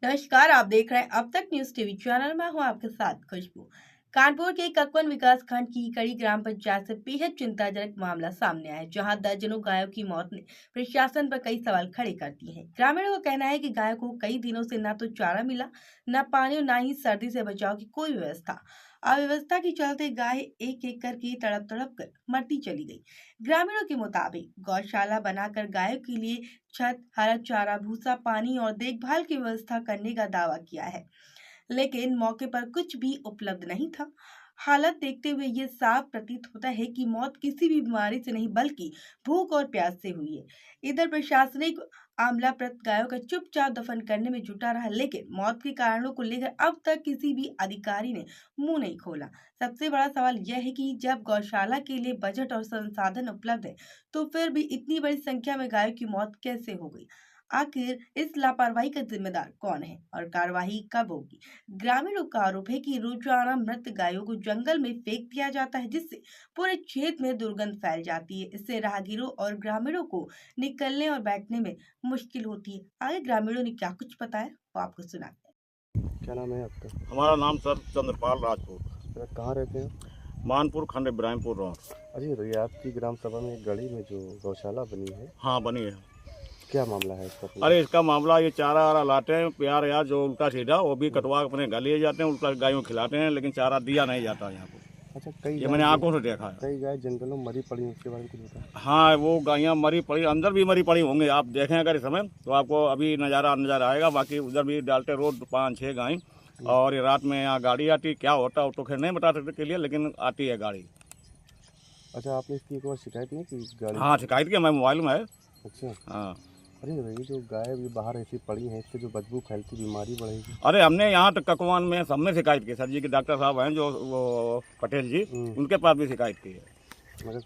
नमस्कार, आप देख रहे हैं अब तक न्यूज टीवी चैनल। मैं हूं आपके साथ खुशबू। कानपुर के ककवन विकास खंड की कड़ी ग्राम पंचायत से बेहद चिंताजनक मामला सामने आया है, जहां दर्जनों गायों की मौत ने प्रशासन पर कई सवाल खड़े कर दिए हैं। ग्रामीणों का कहना है कि गायों को कई दिनों से न तो चारा मिला, न पानी और न ही सर्दी से बचाव की कोई व्यवस्था। अव्यवस्था के चलते गाय एक एक करके तड़प तड़प कर मरती चली गई। ग्रामीणों के मुताबिक गौशाला बनाकर गायों के लिए छत, हरा चारा, भूसा, पानी और देखभाल की व्यवस्था करने का दावा किया है, लेकिन मौके पर कुछ भी उपलब्ध नहीं था। हालत देखते हुए ये साफ प्रतीत होता है कि मौत किसी भी बीमारी से नहीं बल्कि भूख और प्यास से हुई है। इधर प्रशासनिक आमला प्रत गायों का चुपचाप दफन करने में जुटा रहा, लेकिन मौत के कारणों को लेकर अब तक किसी भी अधिकारी ने मुंह नहीं खोला। सबसे बड़ा सवाल यह है कि जब गौशाला के लिए बजट और संसाधन उपलब्ध है, तो फिर भी इतनी बड़ी संख्या में गायों की मौत कैसे हो गई? आखिर इस लापरवाही का जिम्मेदार कौन है और कार्रवाई कब होगी? ग्रामीणों का आरोप है कि रोजाना मृत गायों को जंगल में फेंक दिया जाता है, जिससे पूरे क्षेत्र में दुर्गंध फैल जाती है। इससे राहगीरों और ग्रामीणों को निकलने और बैठने में मुश्किल होती है। आगे ग्रामीणों ने क्या कुछ बताया वो आपको सुनाते हैं। क्या नाम है आपका? हमारा नाम सर चंद्रपाल राजपूत। सर कहाँ रहते हैं? मानपुर खंड इब्राहिमपुर रोड। अजी बताइए, आपकी ग्राम सभा में एक गली में जो गौशाला बनी है, हाँ बनी है। क्या मामला है इसका? अरे इसका मामला ये चारा वारा लाते हैं, प्यार या जो उल्टा सीधा वो भी कटवा के अपने घर लिए जाते हैं, उल्टा गायों को खिलाते हैं, लेकिन चारा दिया नहीं जाता यहाँ को। अच्छा, ये मैंने आंखों से देखा है। कई गाय जंगलों में मरी पड़ी हैं, उसके बारे में कुछ बताएं। हाँ वो गायें मरी पड़ी, अंदर भी मरी पड़ी होंगी। आप देखें अगर इस समय तो आपको अभी नज़ारा नजर आएगा। बाकी उधर भी डालते रोड 5-6 गायें, और ये रात में यहाँ गाड़ी आती, क्या होता है तो खैर नहीं बता सकते के लिए, लेकिन आती है गाड़ी। अच्छा, आपने इसकी एक बार शिकायत नहीं की गाड़ी? हाँ शिकायत की, हमारे मोबाइल में है। अच्छा। हाँ। अरे बताइए, जो गाय भी बाहर ऐसी पड़ी हैं, इससे जो बदबू फैलती, बीमारी बढ़ेगी। अरे हमने यहाँ तक ककवान में सबने शिकायत की, सर जी के डॉक्टर साहब हैं जो वो पटेल जी, उनके पास भी शिकायत की है, मगर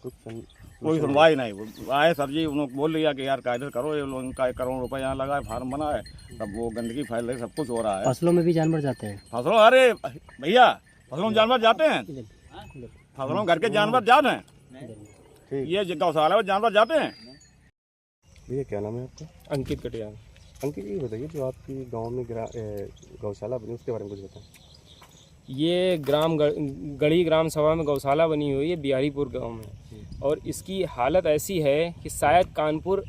कोई सुनवाई नहीं। वो आए सर जी, उन्होंने बोल लिया कि यार कायदे करो, ये लोग इनका 1 करोड़ रुपए यहाँ लगा है, फार्म बना है, तब वो गंदगी फैल रही, सब कुछ हो रहा है। फसलों में भी जानवर जाते हैं? फसलों, अरे भैया फसलों में जानवर जाते हैं, फसलों में घर के जानवर जाते हैं, ये गौशाला में जानवर जाते हैं। भैया क्या नाम है आपका? अंकित कटियार। अंकित, ये बताइए, जो आपकी गाँव में गौशाला बनी, उसके बारे में कुछ बताएं। ये गढ़ी ग्राम सभा में गौशाला बनी हुई है बिहारीपुर गांव में, और इसकी हालत ऐसी है कि शायद कानपुर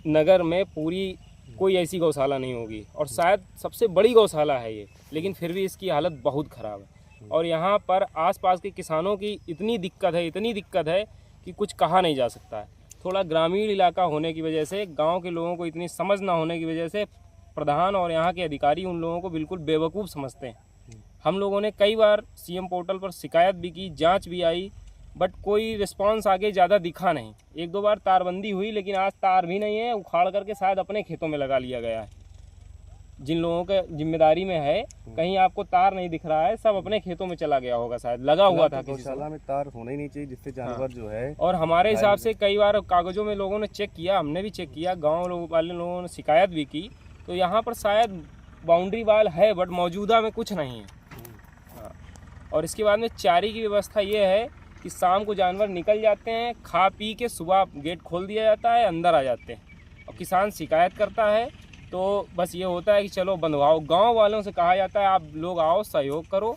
नगर में पूरी कोई ऐसी गौशाला नहीं होगी, और शायद सबसे बड़ी गौशाला है ये, लेकिन फिर भी इसकी हालत बहुत ख़राब है। और यहाँ पर आसपास के किसानों की इतनी दिक्कत है कि कुछ कहा नहीं जा सकता है। थोड़ा ग्रामीण इलाका होने की वजह से, गांव के लोगों को इतनी समझ ना होने की वजह से प्रधान और यहाँ के अधिकारी उन लोगों को बिल्कुल बेवकूफ़ समझते हैं। हम लोगों ने कई बार सीएम पोर्टल पर शिकायत भी की, जांच भी आई, बट कोई रिस्पांस आगे ज़्यादा दिखा नहीं। 1-2 बार तारबंदी हुई, लेकिन आज तार भी नहीं है, उखाड़ करके शायद अपने खेतों में लगा लिया गया है। जिन लोगों के जिम्मेदारी में है, कहीं आपको तार नहीं दिख रहा है, सब अपने खेतों में चला गया होगा, शायद लगा हुआ था किसी गौशाला में तार होना ही नहीं चाहिए, जिससे जानवर जो है। और हमारे हिसाब से कई बार कागजों में लोगों ने चेक किया, हमने भी चेक किया, गाँव वाले लोगों ने शिकायत भी की, तो यहाँ पर शायद बाउंड्री वाल है, बट मौजूदा में कुछ नहीं है। हाँ। और इसके बाद में चारे की व्यवस्था ये है कि शाम को जानवर निकल जाते हैं, खा पी के सुबह गेट खोल दिया जाता है, अंदर आ जाते हैं, और किसान शिकायत करता है तो बस ये होता है कि चलो बंधवाओ। गांव वालों से कहा जाता है आप लोग आओ, सहयोग करो,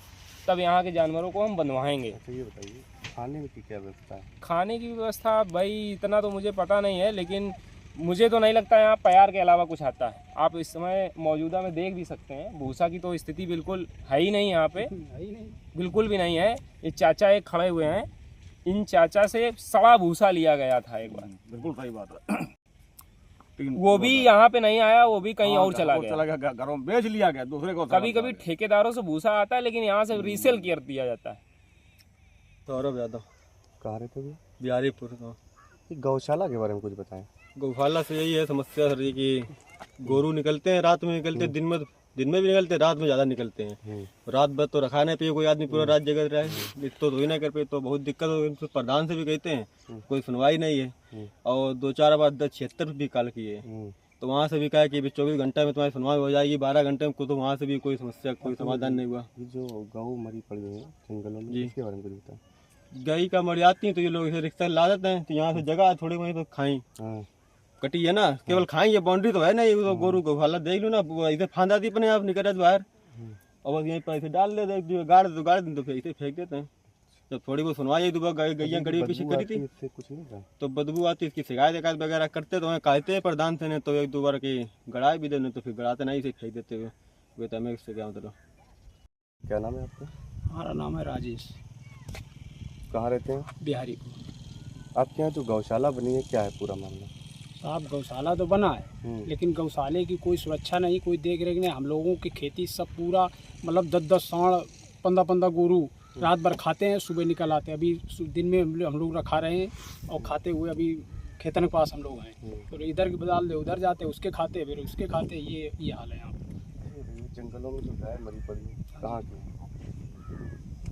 तब यहाँ के जानवरों को हम बंधवाएंगे। अच्छा, ये बताइए, खाने में क्या व्यवस्था है? खाने की व्यवस्था भाई इतना तो मुझे पता नहीं है, लेकिन मुझे तो नहीं लगता यहाँ प्यार के अलावा कुछ आता है। आप इस समय मौजूदा में देख भी सकते हैं, भूसा की तो स्थिति बिल्कुल है ही नहीं यहाँ पे, बिल्कुल भी नहीं है। ये चाचा एक खड़े हुए हैं, इन चाचा से सड़ा भूसा लिया गया था एक बार। बिल्कुल सही बात है। वो भी यहाँ पे नहीं आया, वो भी कहीं और चला गया, घरों में बेच लिया गया दूसरे को। कभी ठेकेदारों से भूसा आता है, लेकिन यहाँ से रीसेल कर दिया जाता है। सौरभ यादव। कहाँ रहते हो? बिहारीपुर का। गौशाला के बारे में कुछ बताएं। गौशाला से यही है समस्या सर कि गोरू निकलते हैं, रात में निकलते हैं, दिन में भी निकलते हैं, रात में ज़्यादा निकलते हैं। रात भर तो रखा नहीं पे, कोई आदमी पूरा रात जगह रहे तो ही नहीं कर पे, तो बहुत दिक्कत हो। प्रधान से भी कहते हैं, कोई सुनवाई नहीं है। और 2-4 बार 1076 भी कॉल किए, तो वहाँ से भी कहा कि 24 घंटे में तुम्हारी सुनवाई हो जाएगी, 12 घंटे में, तो वहाँ से भी कोई समस्या, कोई समाधान नहीं हुआ। जो गौ मरी पड़ी है जंगलों में, इसके बारे में कुछ बताएं। गाय का मर जाती है तो ये लोग इसे रिक्शा ला देते हैं, तो यहाँ से जगह थोड़ी वहीं तो खाई कटी है ना, केवल खाएंगे, बाउंड्री तो है नहीं, तो गोरू गौशाला देख लो ना, वो ऐसे फांदा दी अपने आप निकल बाहर और बस यहीं पर ऐसे डाल देते हैं, गाड़ दे तो फिर ऐसे फेंक देते हैं। जब थोड़ी बहुत सुनवाई एक दो बार गैया गड़ी पीछे करी थी इससे कुछ नहीं था। तो बदबू आती, इसकी शिकायत वगैरह करते तो हमें कहते हैं प्रधान से, ने तो एक दो बार की गड़ाई भी देने, तो फिर गड़ाते नहीं, से फेंक देते हुए वे, तो हमें इससे क्या मतलब। क्या नाम है आपका? हमारा नाम है राजेश, कहाँ रहते हैं? बिहारीपुर। आपके यहाँ जो गौशाला बनी है, क्या है पूरा मामला? साहब गौशाला तो बना है, लेकिन गौशाले की कोई सुरक्षा नहीं, कोई देख रेख नहीं। हम लोगों की खेती सब पूरा मतलब 10-10 सांड 15-15 गोरू रात भर खाते हैं, सुबह निकल आते हैं। अभी दिन में हम लोग रखा रहे हैं और खाते हुए अभी खेतन के पास हम लोग हैं, तो इधर के बदल दे उधर जाते, उसके खाते फिर उसके खाते, ये हाल है यहाँ पे। जंगलों में जो गाय मरी पड़ी है, कहाँ की?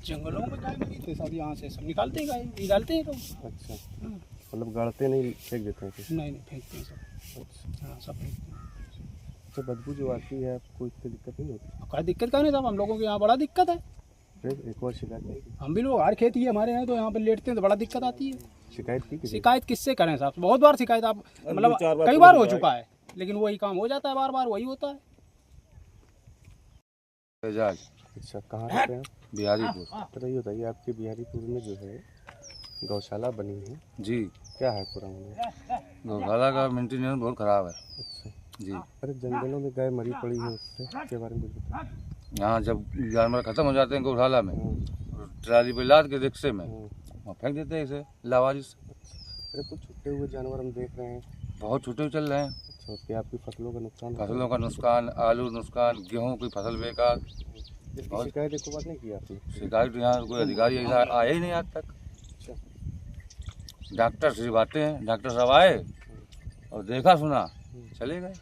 जंगलों में गाय मरी थी, सब यहाँ से सब निकालते हैं, गाय निकालते हैं लोग। अच्छा, मतलब गाड़ते नहीं, फेंक देते हैं फिर? नहीं फेंकते हैं सब। अच्छा, हाँ सब फेंकते हैं। तो बदबू जो आती है, आपको इससे दिक्कत नहीं होती? कोई दिक्कत का नहीं साहब, हम लोगों के यहाँ बड़ा दिक्कत है। फिर एक बार शिकायत नहीं की? हम भी लोग हर खेती है हमारे यहाँ, तो यहाँ पे लेटते हैं तो बड़ा दिक्कत आती है। शिकायत की किसी? शिकायत किससे करें साहब, बहुत बार शिकायत, आप मतलब कई बार हो चुका है, लेकिन वही काम हो जाता है, बार बार वही होता है। एजाज अच्छा, कहाँ रहते हैं आप? बिहारीपुर। तो ये बताइए, आपके बिहारीपुर में जो है गौशाला बनी है, जी, क्या है पूरा मामला? गौशाला का मेंटेनेंस बहुत खराब है। अच्छा, जी, अरे जंगलों में गाय मरी पड़ी है, उसके बारे में कुछ बताइए। यहाँ जब जानवर खत्म हो जाते हैं गौशाला में, ट्राली पे लाद के रिक्शे में वहाँ फेंक देते हैं इसे लावारिस। अरे कुछ छुट्टे हुए जानवर हम देख रहे हैं। बहुत छूटे चल रहे हैं। अच्छा, उसके आपकी फसलों का नुकसान? फसलों का नुकसान, आलू नुकसान, गेहूँ की फसल बेकार। इसकी शिकायत एक बार नहीं की आपने? शिकायत यहाँ कोई अधिकारी ऐसा आया ही नहीं आज तक। अच्छा, डॉक्टर सिर्फ आते हैं, डॉक्टर साहब आए और देखा सुना चले गए।